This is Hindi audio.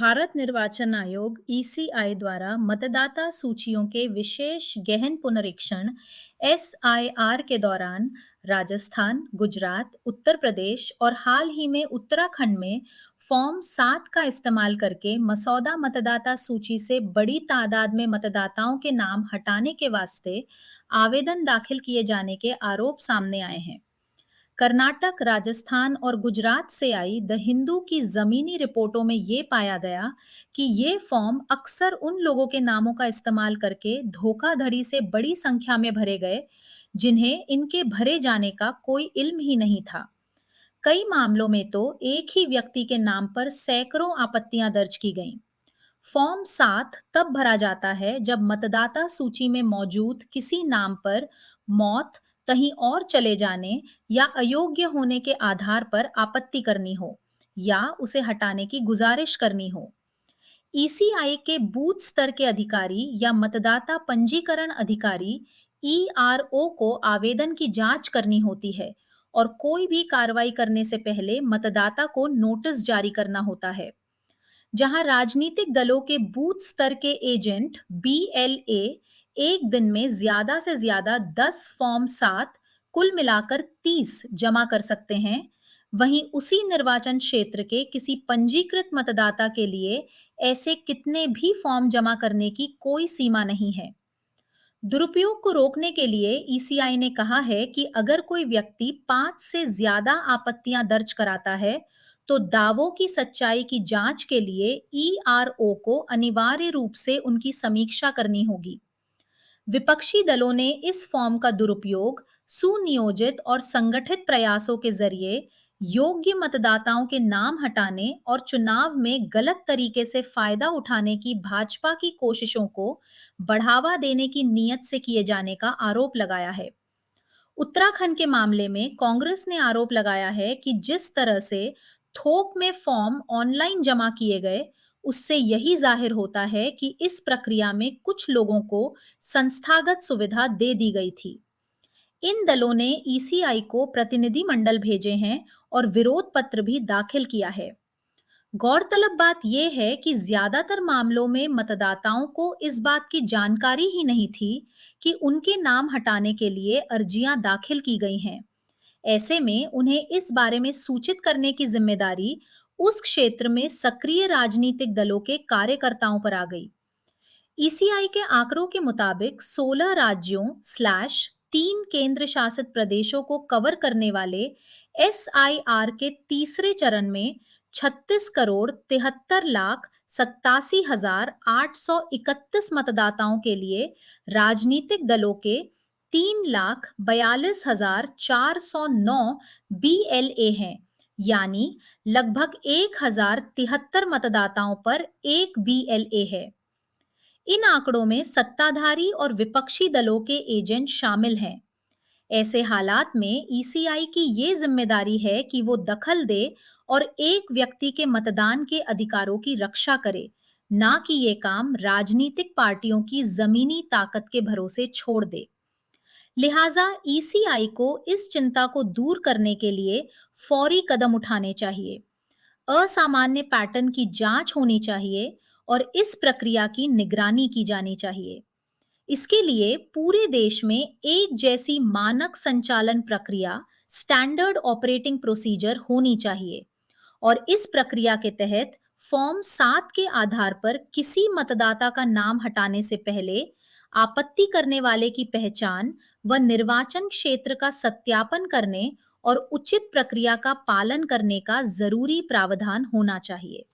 भारत निर्वाचन आयोग (ईसीआई) द्वारा मतदाता सूचियों के विशेष गहन पुनरीक्षण (एसआईआर) के दौरान राजस्थान, गुजरात, उत्तर प्रदेश और हाल ही में उत्तराखंड में फॉर्म 7 का इस्तेमाल करके मसौदा मतदाता सूची से बड़ी तादाद में मतदाताओं के नाम हटाने के वास्ते आवेदन दाखिल किए जाने के आरोप सामने आए हैं। कर्नाटक, राजस्थान और गुजरात से आई द हिंदू की जमीनी रिपोर्टों में ये पाया गया कि ये फॉर्म अक्सर उन लोगों के नामों का इस्तेमाल करके धोखाधड़ी से बड़ी संख्या में भरे गए, जिन्हें इनके भरे जाने का कोई इल्म ही नहीं था। कई मामलों में तो एक ही व्यक्ति के नाम पर सैकड़ों आपत्तियां दर्ज की गईं। फॉर्म 7 तब भरा जाता है जब मतदाता सूची में मौजूद किसी नाम पर मौत, कहीं और चले जाने या अयोग्य होने के आधार पर आपत्ति करनी हो या उसे हटाने की गुजारिश करनी हो। ईसीआई के बूथ स्तर के अधिकारी या मतदाता पंजीकरण अधिकारी ईआरओ को आवेदन की जांच करनी होती है और कोई भी कार्रवाई करने से पहले मतदाता को नोटिस जारी करना होता है। जहां राजनीतिक दलों के बूथ स्तर के एजेंट बीएलए एक दिन में ज्यादा से ज्यादा 10 फॉर्म 7 कुल मिलाकर 30 जमा कर सकते हैं, वहीं उसी निर्वाचन क्षेत्र के किसी पंजीकृत मतदाता के लिए ऐसे कितने भी फॉर्म जमा करने की कोई सीमा नहीं है। दुरुपयोग को रोकने के लिए ईसीआई ने कहा है कि अगर कोई व्यक्ति 5 से ज्यादा आपत्तियां दर्ज कराता है, तो दावों की सच्चाई की जांच के लिए ईआरओ को अनिवार्य रूप से उनकी समीक्षा करनी होगी। विपक्षी दलों ने इस फॉर्म का दुरुपयोग सुनियोजित और संगठित प्रयासों के जरिए योग्य मतदाताओं के नाम हटाने और चुनाव में गलत तरीके से फायदा उठाने की भाजपा की कोशिशों को बढ़ावा देने की नीयत से किए जाने का आरोप लगाया है। उत्तराखंड के मामले में कांग्रेस ने आरोप लगाया है कि जिस तरह से थोक में फॉर्म ऑनलाइन जमा किए गए, उससे यही जाहिर होता है कि इस प्रक्रिया में कुछ लोगों को संस्थागत सुविधा दे दी गई थी। इन दलों ने ईसीआई को प्रतिनिधि मंडल भेजे हैं और विरोध पत्र भी दाखिल किया है। गौरतलब बात यह है कि ज्यादातर मामलों में मतदाताओं को इस बात की जानकारी ही नहीं थी कि उनके नाम हटाने के लिए अर्जियां दाखिल की गई हैं। ऐसे में उन्हें इस बारे में सूचित करने की जिम्मेदारी उस क्षेत्र में सक्रिय राजनीतिक दलों के कार्यकर्ताओं पर आ गई। ईसीआई के आंकड़ों के मुताबिक 16 राज्यों स्लैश 3 केंद्र शासित प्रदेशों को कवर करने वाले एसआईआर के तीसरे चरण में 36 करोड़ 73 लाख 87 हजार 831 मतदाताओं के लिए राजनीतिक दलों के 3 लाख 42 हजार 409 बीएलए हैं, यानी लगभग 1073 मतदाताओं पर एक बीएलए है। इन आंकड़ों में सत्ताधारी और विपक्षी दलों के एजेंट शामिल हैं। ऐसे हालात में ईसीआई की ये जिम्मेदारी है कि वो दखल दे और एक व्यक्ति के मतदान के अधिकारों की रक्षा करे, ना कि ये काम राजनीतिक पार्टियों की जमीनी ताकत के भरोसे छोड़ दे। लिहाजा ईसीआई को इस चिंता को दूर करने के लिए फौरी कदम उठाने चाहिए। असामान्य पैटर्न की जांच होनी चाहिए और इस प्रक्रिया की निगरानी की जानी चाहिए। इसके लिए पूरे देश में एक जैसी मानक संचालन प्रक्रिया, स्टैंडर्ड ऑपरेटिंग प्रोसीजर होनी चाहिए और इस प्रक्रिया के तहत फॉर्म 7 के आधार पर किसी मतदाता का नाम हटाने से पहले आपत्ति करने वाले की पहचान व निर्वाचन क्षेत्र का सत्यापन करने और उचित प्रक्रिया का पालन करने का जरूरी प्रावधान होना चाहिए।